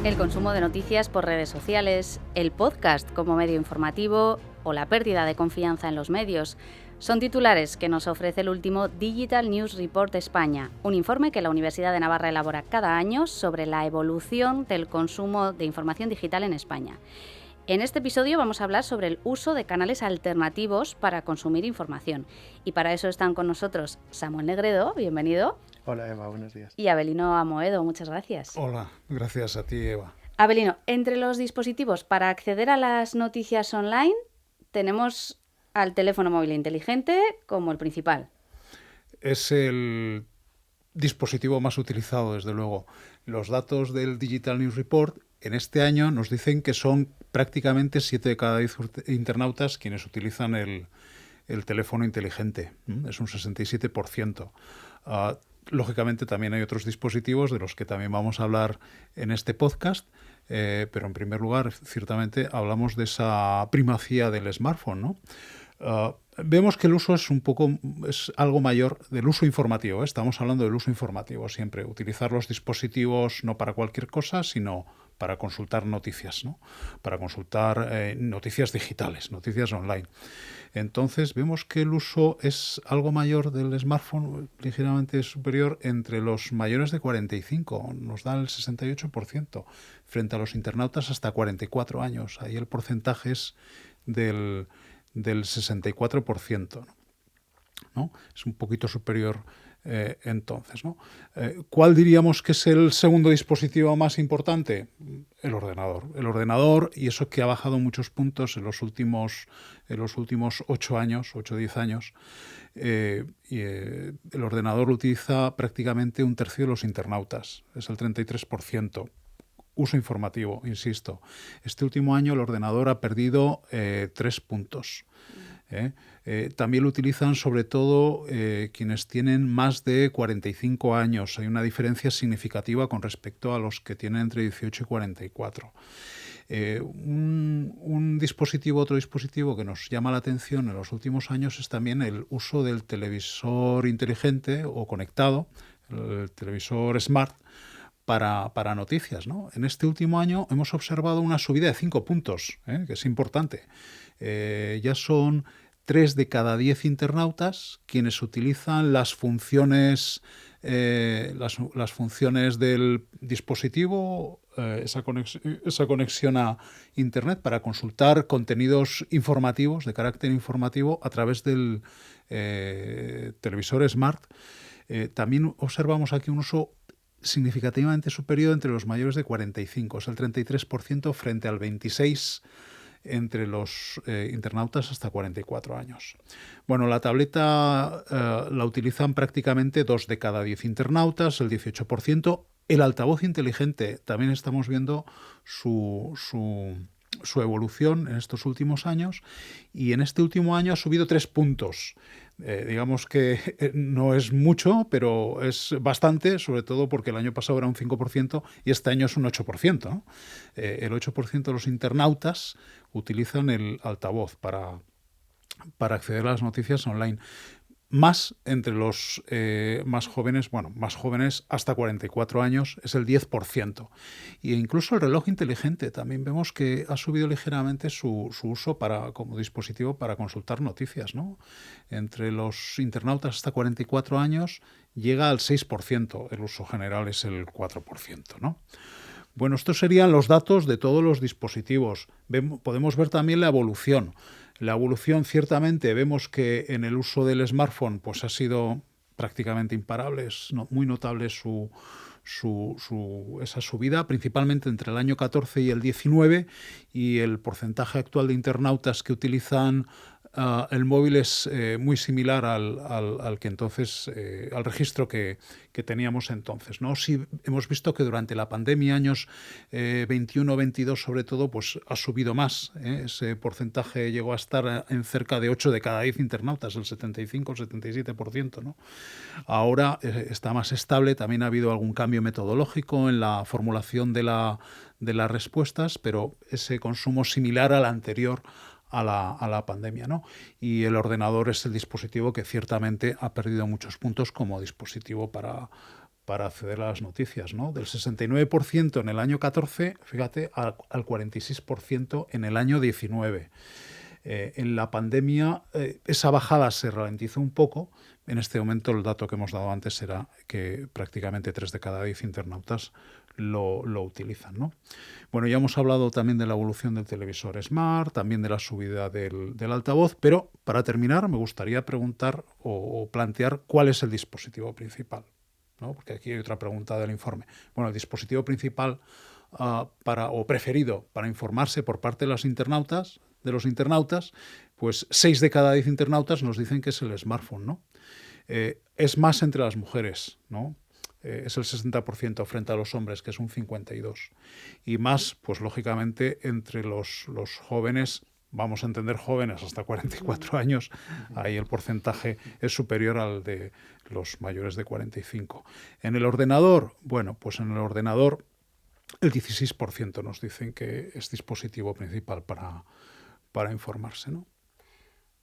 El consumo de noticias por redes sociales, el podcast como medio informativo o la pérdida de confianza en los medios son titulares que nos ofrece el último Digital News Report España, un informe que la Universidad de Navarra elabora cada año sobre la evolución del consumo de información digital en España. En este episodio vamos a hablar sobre el uso de canales alternativos para consumir información. Y para eso están con nosotros Samuel Negredo, bienvenido. Hola Eva, buenos días. Y Avelino Amoedo, muchas gracias. Hola, gracias a ti, Eva. Avelino, entre los dispositivos para acceder a las noticias online tenemos al teléfono móvil inteligente como el principal. Es el dispositivo más utilizado, desde luego. Los datos del Digital News Report en este año nos dicen que son prácticamente 7 de cada 10 internautas quienes utilizan el teléfono inteligente. Es un 67%. Lógicamente también hay otros dispositivos de los que también vamos a hablar en este podcast, pero en primer lugar, ciertamente, hablamos de esa primacía del smartphone, ¿no? Vemos que el uso es algo mayor del uso informativo, ¿eh? Estamos hablando del uso informativo siempre, utilizar los dispositivos no para cualquier cosa, sino para consultar noticias, ¿no? Para consultar noticias digitales, noticias online. Entonces vemos que el uso es algo mayor del smartphone, ligeramente superior entre los mayores de 45, nos da el 68%, frente a los internautas hasta 44 años. Ahí el porcentaje es del 64%, ¿no? Es un poquito superior entonces, ¿no? ¿Cuál diríamos que es el segundo dispositivo más importante? El ordenador. El ordenador, y eso que ha bajado muchos puntos en los últimos 8 años, 8 o 10 años. El ordenador lo utiliza prácticamente un tercio de los internautas, es el 33%. Uso informativo, insisto. Este último año el ordenador ha perdido 3 puntos. También lo utilizan sobre todo quienes tienen más de 45 años. Hay una diferencia significativa con respecto a los que tienen entre 18 y 44. Otro dispositivo que nos llama la atención en los últimos años es también el uso del televisor inteligente o conectado, el televisor smart, para noticias, ¿no? En este último año hemos observado una subida de 5 puntos, que es importante. Ya son 3 de cada 10 internautas quienes utilizan las funciones del dispositivo, esa conexión a Internet para consultar contenidos informativos, de carácter informativo, a través del televisor smart. También observamos aquí un uso significativamente superior entre los mayores de 45, es el 33% frente al 26% entre los internautas hasta 44 años. Bueno, la tableta la utilizan prácticamente 2 de cada 10 internautas, el 18%. El altavoz inteligente, también estamos viendo su evolución en estos últimos años, y en este último año ha subido 3 puntos. Digamos que no es mucho, pero es bastante, sobre todo porque el año pasado era un 5% y este año es un 8%, ¿no? El 8% de los internautas utilizan el altavoz para acceder a las noticias online. Más entre los más jóvenes hasta 44 años es el 10%. E incluso el reloj inteligente también vemos que ha subido ligeramente su uso como dispositivo para consultar noticias, ¿no? Entre los internautas hasta 44 años llega al 6%, el uso general es el 4%, ¿no? Bueno, estos serían los datos de todos los dispositivos. Podemos ver también la evolución. La evolución, ciertamente, vemos que en el uso del smartphone pues ha sido prácticamente imparable, es muy notable esa subida, principalmente entre el año 14 y el 19, y el porcentaje actual de internautas que utilizan el móvil es muy similar al que entonces, al registro que teníamos entonces, ¿no? Sí, hemos visto que durante la pandemia, años 21-22 sobre todo, pues ha subido más. Ese porcentaje llegó a estar en cerca de 8 de cada 10 internautas, el 75-77%, ¿no? Ahora está más estable. También ha habido algún cambio metodológico en la formulación de las respuestas, pero ese consumo similar al anterior a la pandemia, ¿no? Y el ordenador es el dispositivo que ciertamente ha perdido muchos puntos como dispositivo para acceder a las noticias, ¿no? Del 69% en el año 14, fíjate, al 46% en el año 19. En la pandemia esa bajada se ralentizó un poco. En este momento el dato que hemos dado antes era que prácticamente 3 de cada 10 internautas lo utilizan, ¿no? Bueno, ya hemos hablado también de la evolución del televisor Smart, también de la subida del altavoz, pero para terminar me gustaría preguntar o plantear cuál es el dispositivo principal, ¿no? Porque aquí hay otra pregunta del informe. Bueno, el dispositivo principal o preferido para informarse por parte de los internautas, pues 6 de cada 10 internautas nos dicen que es el smartphone, ¿no? Es más entre las mujeres, ¿no? Es el 60% frente a los hombres, que es un 52%. Y más, pues lógicamente, entre los jóvenes, vamos a entender jóvenes hasta 44 años, ahí el porcentaje es superior al de los mayores de 45. En el ordenador, bueno, pues en el ordenador el 16% nos dicen que es dispositivo principal para informarse, ¿no?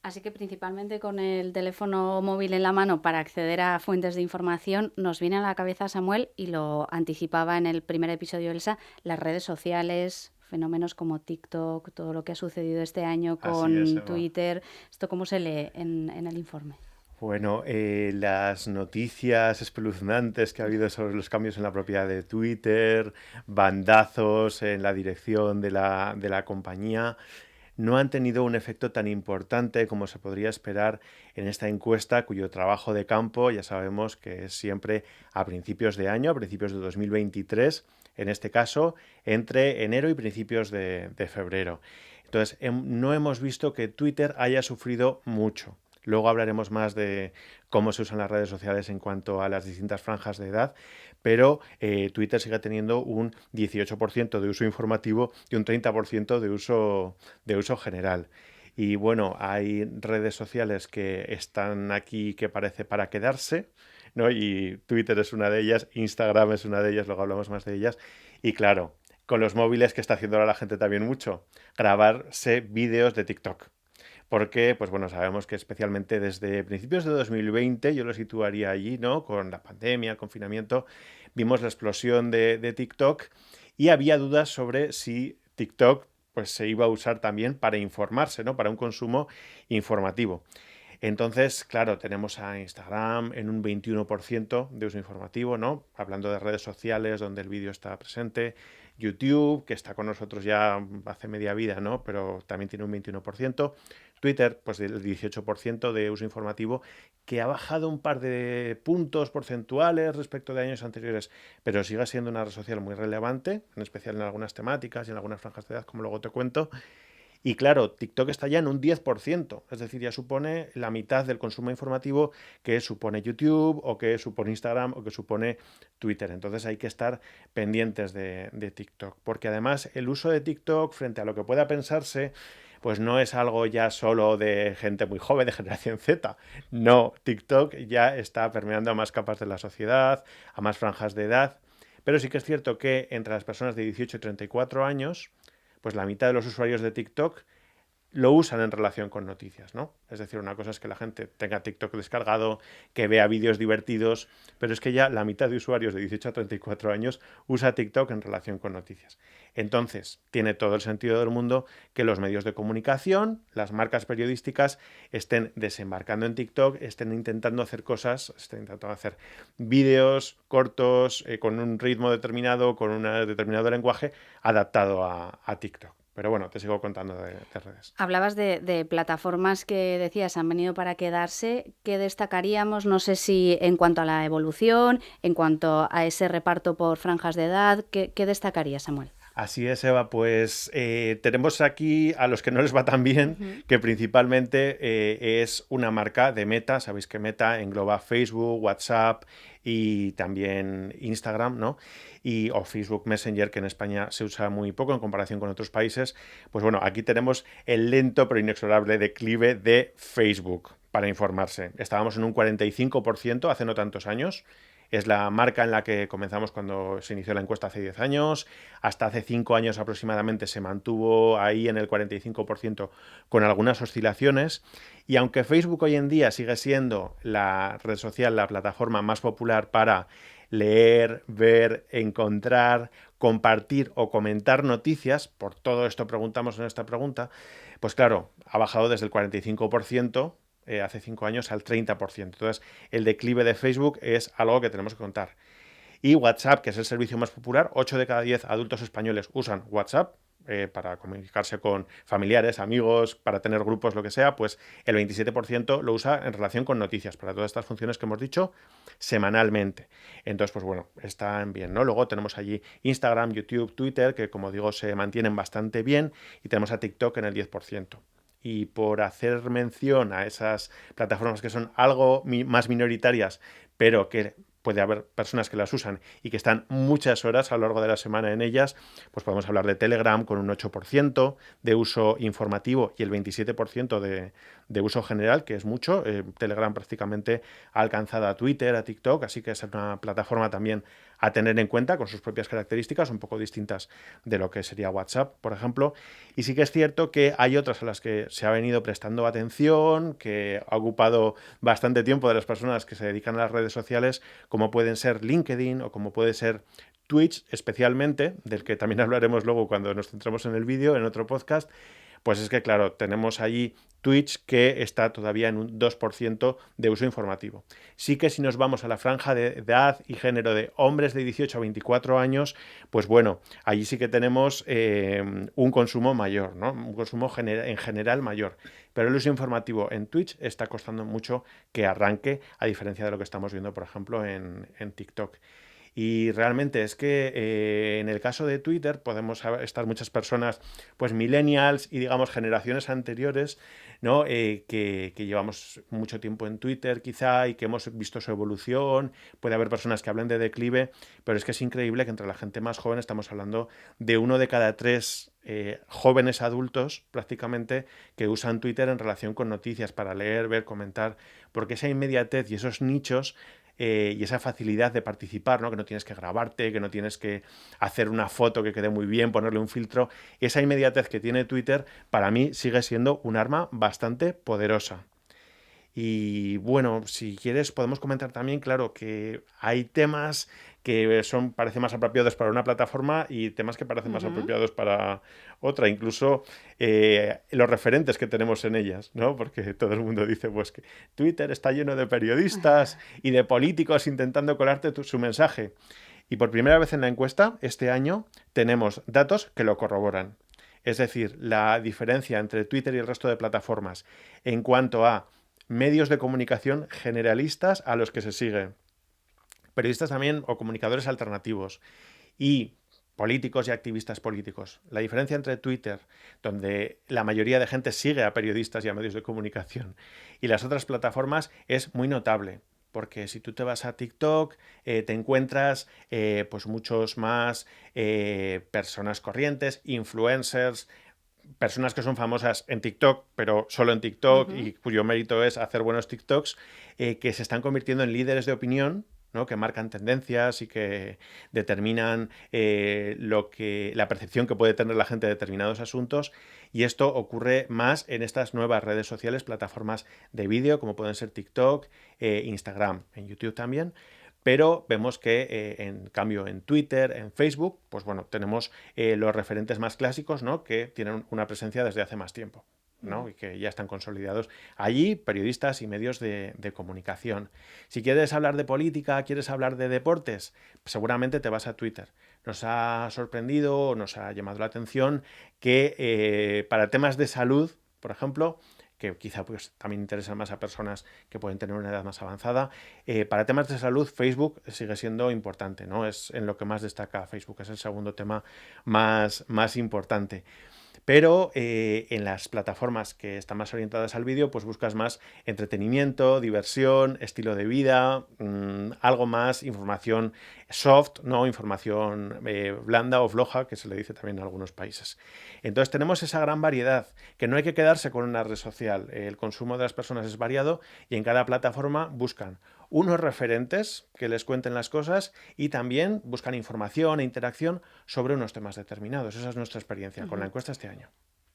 Así que principalmente con el teléfono móvil en la mano para acceder a fuentes de información nos viene a la cabeza, Samuel, y lo anticipaba en el primer episodio Elsa, las redes sociales, fenómenos como TikTok, todo lo que ha sucedido este año con Twitter. ¿Esto cómo se lee en el informe? Bueno, las noticias espeluznantes que ha habido sobre los cambios en la propiedad de Twitter, bandazos en la dirección de la compañía, no han tenido un efecto tan importante como se podría esperar en esta encuesta, cuyo trabajo de campo ya sabemos que es siempre a principios de año, a principios de 2023, en este caso entre enero y principios de febrero. Entonces, no hemos visto que Twitter haya sufrido mucho. Luego hablaremos más de cómo se usan las redes sociales en cuanto a las distintas franjas de edad, pero Twitter sigue teniendo un 18% de uso informativo y un 30% de uso general. Y bueno, hay redes sociales que están aquí que parece para quedarse, ¿no? Y Twitter es una de ellas, Instagram es una de ellas, luego hablamos más de ellas. Y claro, con los móviles que está haciendo ahora la gente también mucho, grabarse vídeos de TikTok. Porque, pues bueno, sabemos que especialmente desde principios de 2020, yo lo situaría allí, ¿no? Con la pandemia, el confinamiento, vimos la explosión de TikTok y había dudas sobre si TikTok pues, se iba a usar también para informarse, ¿no? Para un consumo informativo. Entonces, claro, tenemos a Instagram en un 21% de uso informativo, ¿no? Hablando de redes sociales donde el vídeo está presente. YouTube, que está con nosotros ya hace media vida, ¿no? Pero también tiene un 21%. Twitter, pues del 18% de uso informativo, que ha bajado un par de puntos porcentuales respecto de años anteriores, pero sigue siendo una red social muy relevante, en especial en algunas temáticas y en algunas franjas de edad, como luego te cuento. Y claro, TikTok está ya en un 10%, es decir, ya supone la mitad del consumo informativo que supone YouTube o que supone Instagram o que supone Twitter. Entonces hay que estar pendientes de TikTok, porque además el uso de TikTok frente a lo que pueda pensarse, pues no es algo ya solo de gente muy joven, de generación Z. No, TikTok ya está permeando a más capas de la sociedad, a más franjas de edad, pero sí que es cierto que entre las personas de 18 y 34 años, pues la mitad de los usuarios de TikTok lo usan en relación con noticias, ¿no? Es decir, una cosa es que la gente tenga TikTok descargado, que vea vídeos divertidos, pero es que ya la mitad de usuarios de 18 a 34 años usa TikTok en relación con noticias. Entonces, tiene todo el sentido del mundo que los medios de comunicación, las marcas periodísticas, estén desembarcando en TikTok, estén intentando hacer cosas, estén intentando hacer vídeos cortos, con un ritmo determinado, con un determinado lenguaje adaptado a TikTok. Pero bueno, te sigo contando de redes. Hablabas de plataformas que decías han venido para quedarse. ¿Qué destacaríamos? No sé si en cuanto a la evolución, en cuanto a ese reparto por franjas de edad, ¿qué destacarías, Samuel? Así es, Eva, pues tenemos aquí a los que no les va tan bien, que principalmente es una marca de Meta. Sabéis que Meta engloba Facebook, WhatsApp y también Instagram, ¿no? O Facebook Messenger, que en España se usa muy poco en comparación con otros países. Pues bueno, aquí tenemos el lento pero inexorable declive de Facebook para informarse. Estábamos en un 45% hace no tantos años. Es la marca en la que comenzamos cuando se inició la encuesta hace 10 años. Hasta hace 5 años aproximadamente se mantuvo ahí en el 45% con algunas oscilaciones. Y aunque Facebook hoy en día sigue siendo la red social, la plataforma más popular para leer, ver, encontrar, compartir o comentar noticias, por todo esto preguntamos en esta pregunta, pues claro, ha bajado desde el 45% hace 5 años al 30%. Entonces, el declive de Facebook es algo que tenemos que contar. Y WhatsApp, que es el servicio más popular, 8 de cada 10 adultos españoles usan WhatsApp para comunicarse con familiares, amigos, para tener grupos, lo que sea, pues el 27% lo usa en relación con noticias, para todas estas funciones que hemos dicho, semanalmente. Entonces, pues bueno, están bien, ¿no? Luego tenemos allí Instagram, YouTube, Twitter, que como digo, se mantienen bastante bien, y tenemos a TikTok en el 10%. Y por hacer mención a esas plataformas que son algo más minoritarias, pero que puede haber personas que las usan y que están muchas horas a lo largo de la semana en ellas, pues podemos hablar de Telegram con un 8% de uso informativo y el 27% de uso general, que es mucho. Telegram prácticamente ha alcanzado a Twitter, a TikTok, así que es una plataforma también a tener en cuenta con sus propias características, un poco distintas de lo que sería WhatsApp, por ejemplo. Y sí que es cierto que hay otras a las que se ha venido prestando atención, que ha ocupado bastante tiempo de las personas que se dedican a las redes sociales, como pueden ser LinkedIn o como puede ser Twitch, especialmente, del que también hablaremos luego cuando nos centremos en el vídeo, en otro podcast. Pues es que, claro, tenemos allí Twitch que está todavía en un 2% de uso informativo. Sí que si nos vamos a la franja de edad y género de hombres de 18 a 24 años, pues bueno, allí sí que tenemos un consumo mayor, ¿no? Un consumo en general mayor. Pero el uso informativo en Twitch está costando mucho que arranque, a diferencia de lo que estamos viendo, por ejemplo, en TikTok. Y realmente es que en el caso de Twitter podemos estar muchas personas, pues millennials y digamos generaciones anteriores, ¿no? Que llevamos mucho tiempo en Twitter quizá y que hemos visto su evolución. Puede haber personas que hablen de declive, pero es que es increíble que entre la gente más joven estamos hablando de 1 de cada 3 jóvenes adultos prácticamente que usan Twitter en relación con noticias para leer, ver, comentar, porque esa inmediatez y esos nichos y esa facilidad de participar, ¿no? Que no tienes que grabarte, que no tienes que hacer una foto que quede muy bien, ponerle un filtro. Esa inmediatez que tiene Twitter, para mí, sigue siendo un arma bastante poderosa. Y bueno, si quieres podemos comentar también, claro, que hay temas que parecen más apropiados para una plataforma y temas que parecen más apropiados para otra, incluso los referentes que tenemos en ellas, ¿no? Porque todo el mundo dice pues que Twitter está lleno de periodistas y de políticos intentando colarte su mensaje. Y por primera vez en la encuesta, este año, tenemos datos que lo corroboran. Es decir, la diferencia entre Twitter y el resto de plataformas en cuanto a medios de comunicación generalistas a los que se siguen, periodistas también o comunicadores alternativos y políticos y activistas políticos. La diferencia entre Twitter, donde la mayoría de gente sigue a periodistas y a medios de comunicación, y las otras plataformas es muy notable. Porque si tú te vas a TikTok, te encuentras pues muchos más personas corrientes, influencers, personas que son famosas en TikTok, pero solo en TikTok y cuyo mérito es hacer buenos TikToks, que se están convirtiendo en líderes de opinión, ¿no? Que marcan tendencias y que determinan la percepción que puede tener la gente de determinados asuntos. Y esto ocurre más en estas nuevas redes sociales, plataformas de vídeo, como pueden ser TikTok, Instagram, en YouTube también. Pero vemos que, en cambio, en Twitter, en Facebook, pues bueno, tenemos los referentes más clásicos, ¿no? Que tienen una presencia desde hace más tiempo, ¿no? Y que ya están consolidados allí, periodistas y medios de comunicación. Si quieres hablar de política, quieres hablar de deportes, seguramente te vas a Twitter. Nos ha sorprendido, nos ha llamado la atención que para temas de salud, por ejemplo, que quizá pues también interesan más a personas que pueden tener una edad más avanzada. Para temas de salud, Facebook sigue siendo importante, ¿no? Es en lo que más destaca Facebook, es el segundo tema más importante. Pero en las plataformas que están más orientadas al vídeo, pues buscas más entretenimiento, diversión, estilo de vida, algo más, información soft, no información blanda o floja, que se le dice también en algunos países. Entonces tenemos esa gran variedad, que no hay que quedarse con una red social. El consumo de las personas es variado y en cada plataforma buscan unos referentes que les cuenten las cosas y también buscan información e interacción sobre unos temas determinados. Esa es nuestra experiencia con la encuesta este año.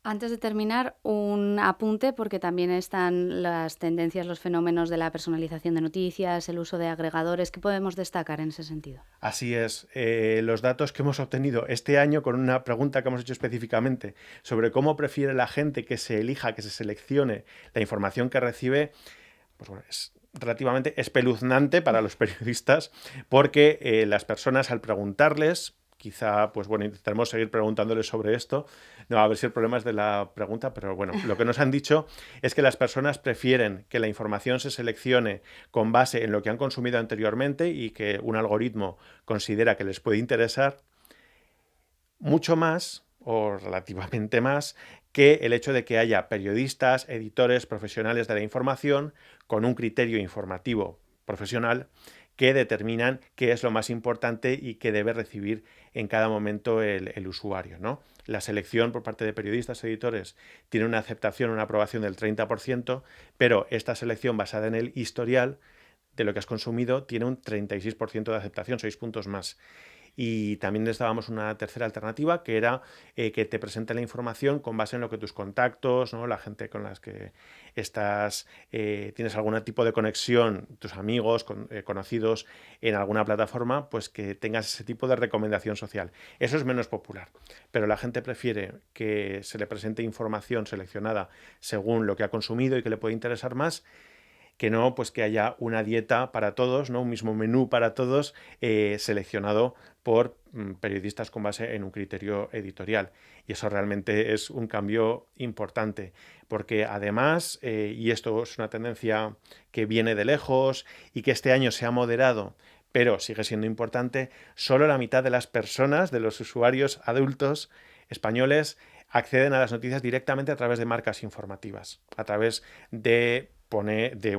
Antes de terminar, un apunte, porque también están las tendencias, los fenómenos de la personalización de noticias, el uso de agregadores. ¿Qué podemos destacar en ese sentido? Así es. Los datos que hemos obtenido este año con una pregunta que hemos hecho específicamente sobre cómo prefiere la gente que se elija, que se seleccione la información que recibe, pues bueno, es relativamente espeluznante para los periodistas, porque las personas, al preguntarles, quizá, pues bueno, intentaremos seguir preguntándoles sobre esto, no, a ver si el problema es de la pregunta, pero bueno, lo que nos han dicho es que las personas prefieren que la información se seleccione con base en lo que han consumido anteriormente y que un algoritmo considera que les puede interesar mucho más, o relativamente más, que el hecho de que haya periodistas, editores, profesionales de la información con un criterio informativo profesional que determinan qué es lo más importante y qué debe recibir en cada momento el usuario, ¿no? La selección por parte de periodistas, editores, tiene una aceptación, una aprobación del 30%, pero esta selección basada en el historial de lo que has consumido tiene un 36% de aceptación, 6 puntos más. Y también les dábamos una tercera alternativa, que era que te presente la información con base en lo que tus contactos, ¿no? La gente con las que estás, tienes algún tipo de conexión, tus amigos, conocidos en alguna plataforma, pues que tengas ese tipo de recomendación social. Eso es menos popular, pero la gente prefiere que se le presente información seleccionada según lo que ha consumido y que le puede interesar más, que no, pues que haya una dieta para todos, ¿no? Un mismo menú para todos, seleccionado por periodistas con base en un criterio editorial. Y eso realmente es un cambio importante, porque además, y esto es una tendencia que viene de lejos y que este año se ha moderado, pero sigue siendo importante, solo la mitad de las personas, de los usuarios adultos españoles, acceden a las noticias directamente a través de marcas informativas, a través de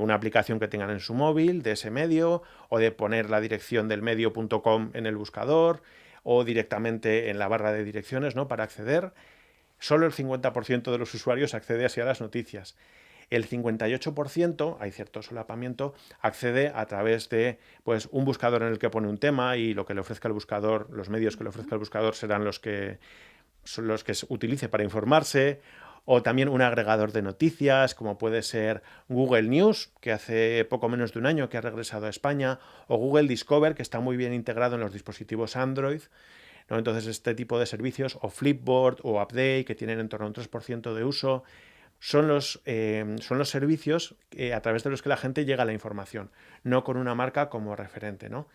una aplicación que tengan en su móvil, de ese medio, o de poner la dirección del medio.com en el buscador, o directamente en la barra de direcciones, ¿no? Para acceder. Solo el 50% de los usuarios accede así a las noticias. El 58%, hay cierto solapamiento, accede a través de pues, un buscador en el que pone un tema y lo que le ofrezca el buscador, los medios que le ofrezca el buscador serán los que utilice para informarse, o también un agregador de noticias, como puede ser Google News, que hace poco menos de un año que ha regresado a España, o Google Discover, que está muy bien integrado en los dispositivos Android, ¿no? Entonces, este tipo de servicios, o Flipboard o Update, que tienen en torno a un 3% de uso, son los servicios a través de los que la gente llega a la información, no con una marca como referente, ¿no?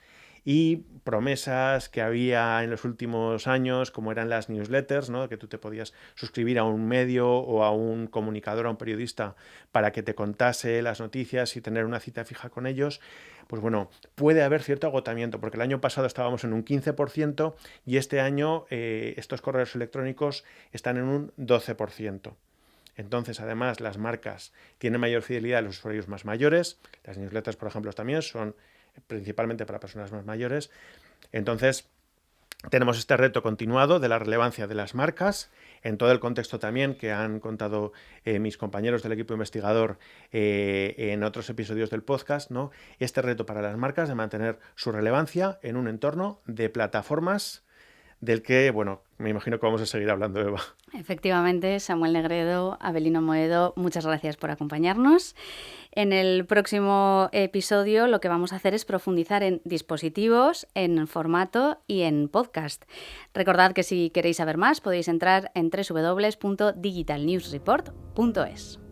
Y promesas que había en los últimos años, como eran las newsletters, ¿no? Que tú te podías suscribir a un medio o a un comunicador, a un periodista, para que te contase las noticias y tener una cita fija con ellos, pues bueno, puede haber cierto agotamiento, porque el año pasado estábamos en un 15% y este año estos correos electrónicos están en un 12%. Entonces, además, las marcas tienen mayor fidelidad a los usuarios más mayores. Las newsletters, por ejemplo, también son principalmente para personas más mayores. Entonces, tenemos este reto continuado de la relevancia de las marcas en todo el contexto también que han contado mis compañeros del equipo investigador en otros episodios del podcast, ¿no? Este reto para las marcas de mantener su relevancia en un entorno de plataformas del que, bueno, me imagino que vamos a seguir hablando, Eva. Efectivamente, Samuel Negredo, Avelino Moedo, muchas gracias por acompañarnos. En el próximo episodio lo que vamos a hacer es profundizar en dispositivos, en formato y en podcast. Recordad que si queréis saber más podéis entrar en www.digitalnewsreport.es.